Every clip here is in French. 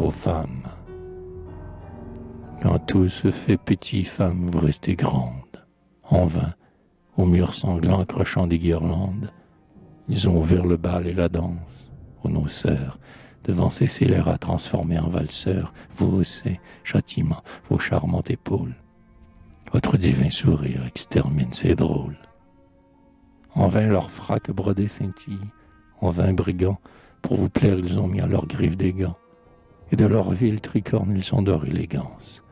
Ô femmes, quand tout se fait petit, femme, vous restez grande. En vain, aux murs sanglants accrochant des guirlandes, ils ont ouvert le bal et la danse. Ô nos sœurs, devant ces scélérats transformés en valseurs, vous haussez, châtiment, vos charmantes épaules. Votre divin sourire extermine ces drôles. En vain leurs fracs brodés scintillent, en vain brigands, pour vous plaire ils ont mis à leurs griffes des gants, et de leur ville tricorne ils sont d'or élégance.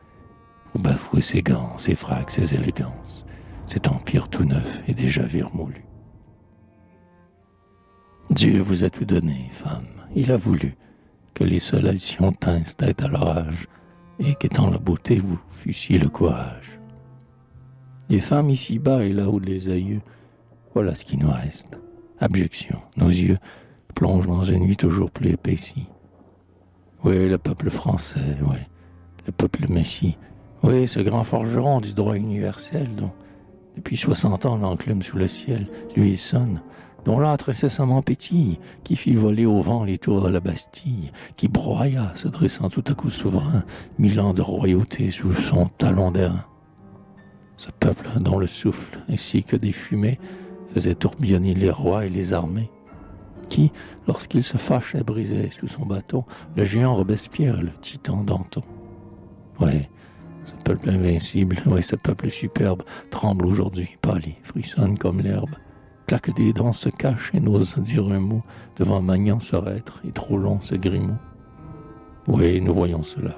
Vous bafouez ces gants, ces fracs, ces élégances, cet empire tout neuf est déjà vermoulu. Dieu vous a tout donné, femme, il a voulu que les soleils s'y tinssent tête à l'orage, et qu'étant la beauté vous fussiez le courage. Les femmes ici-bas et là-haut les aïeux, voilà ce qui nous reste. Abjection, nos yeux plongent dans une nuit toujours plus épaissie. Oui, le peuple français, oui, le peuple messie, oui, ce grand forgeron du droit universel dont, depuis 60 ans, l'enclume sous le ciel, lui sonne, dont l'âtre incessamment pétille, qui fit voler au vent les tours de la Bastille, qui broya, se dressant tout à coup souverain, 1000 ans de royauté sous son talon d'airain. Ce peuple dont le souffle, ainsi que des fumées, faisait tourbillonner les rois et les armées, qui, lorsqu'il se fâchait, brisait sous son bâton le géant Robespierre et le titan Danton. Ouais, ce peuple invincible, ouais, ce peuple superbe, tremble aujourd'hui, pâlit, frissonne comme l'herbe, claque des dents, se cache et n'ose dire un mot devant Magnan ce reître et trop long ce Grimaud. Oui, nous voyons cela,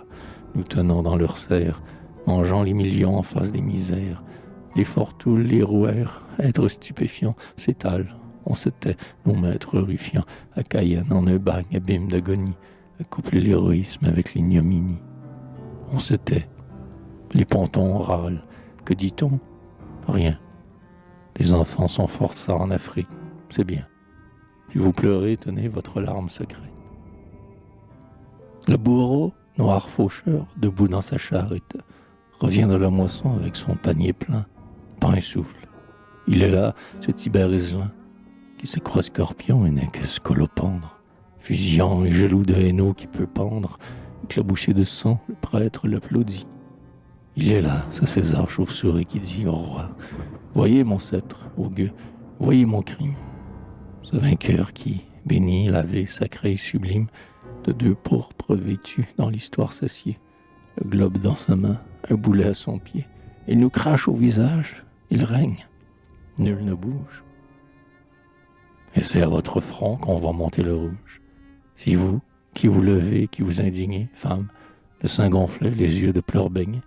nous tenons dans leur serre, mangeant les millions en face des misères. Les fortoules, les rouères, êtres stupéfiants, s'étalent, on se tait, nos maîtres horrifiants, à Cayenne en un bagne abîme d'agonie, à coupler l'héroïsme avec l'ignominie. On se tait, les pontons râlent, que dit-on? Rien. Les enfants sont forçats en Afrique, c'est bien. Si vous pleurez, tenez votre larme secrète. Le bourreau, noir faucheur, debout dans sa charrette, revient de la moisson avec son panier plein, pas un souffle. Il est là, ce Tibère Iselin, qui se croit scorpion et n'est que scolopendre, fusillant et jaloux de hainaut qui peut pendre, éclaboussé de sang, le prêtre l'applaudit. Il est là, ce César chauve-souris qui dit au roi, voyez mon sceptre, ô gueux, voyez mon crime. Ce vainqueur qui, béni, lavé, sacré et sublime, de deux pourpres vêtus dans l'histoire s'assied, le globe dans sa main, un boulet à son pied. Il nous crache au visage, il règne, nul ne bouge. Et c'est à votre front qu'on voit monter le rouge. Si vous, qui vous levez, qui vous indignez, femme, le sein gonflé, les yeux de pleurs baignés,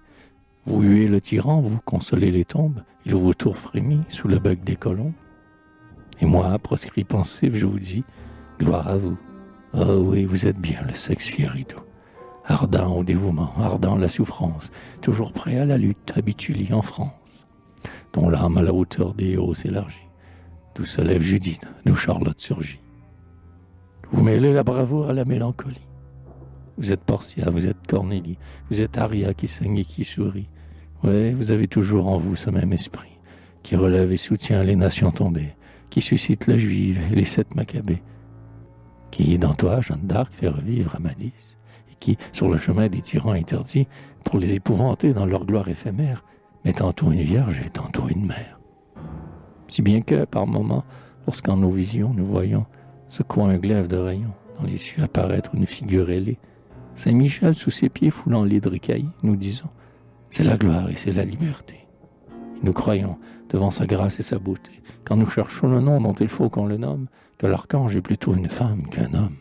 vous huez le tyran, vous consolez les tombes, il vous tour frémit sous le bec des colombes. Et moi, proscrit pensif, je vous dis, gloire à vous. Oh oui, vous êtes bien le sexe fierido. Ardent au dévouement, ardent la souffrance, toujours prêt à la lutte, habitué en France, dont l'âme à la hauteur des héros s'élargit, d'où se lève Judith, d'où Charlotte surgit. Vous mêlez la bravoure à la mélancolie. Vous êtes Portia, vous êtes Cornélie, vous êtes Aria qui saigne et qui sourit. Ouais, vous avez toujours en vous ce même esprit, qui relève et soutient les nations tombées, qui suscite la Juive et les 7 Maccabées, qui, dans toi, Jeanne d'Arc, fait revivre Amadis, qui, sur le chemin des tyrans interdits, pour les épouvanter dans leur gloire éphémère, met tantôt une vierge et tantôt une mère. Si bien que, par moments, lorsqu'en nos visions nous voyons, secouant un glaive de rayon, dans les cieux apparaître une figure ailée, Saint-Michel sous ses pieds foulant l'hydre écaillé, nous disons, c'est la gloire et c'est la liberté. Et nous croyons, devant sa grâce et sa beauté, quand nous cherchons le nom dont il faut qu'on le nomme, que l'archange est plutôt une femme qu'un homme.